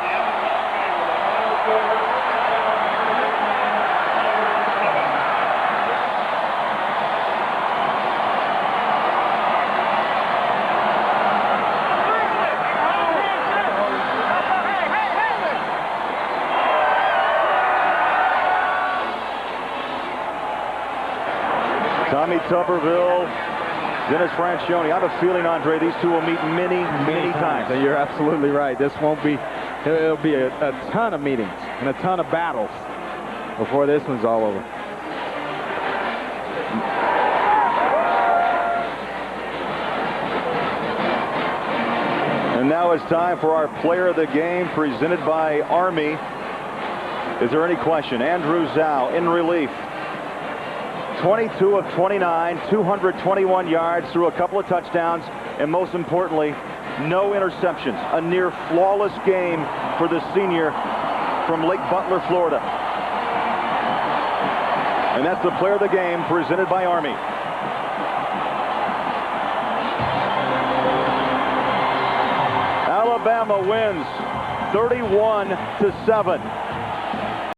Tommy Tuberville, Dennis Franchione. I have a feeling, Andre, these two will meet many times. You're absolutely right. This won't be, it'll be a ton of meetings and a ton of battles before this one's all over. And now it's time for our player of the game, presented by Army. Is there any question? Andrew Zhao in relief. 22 of 29, 221 yards, threw a couple of touchdowns, and most importantly, no interceptions. A near flawless game for the senior from Lake Butler, Florida. And that's the player of the game, presented by Army. Alabama wins 31-7.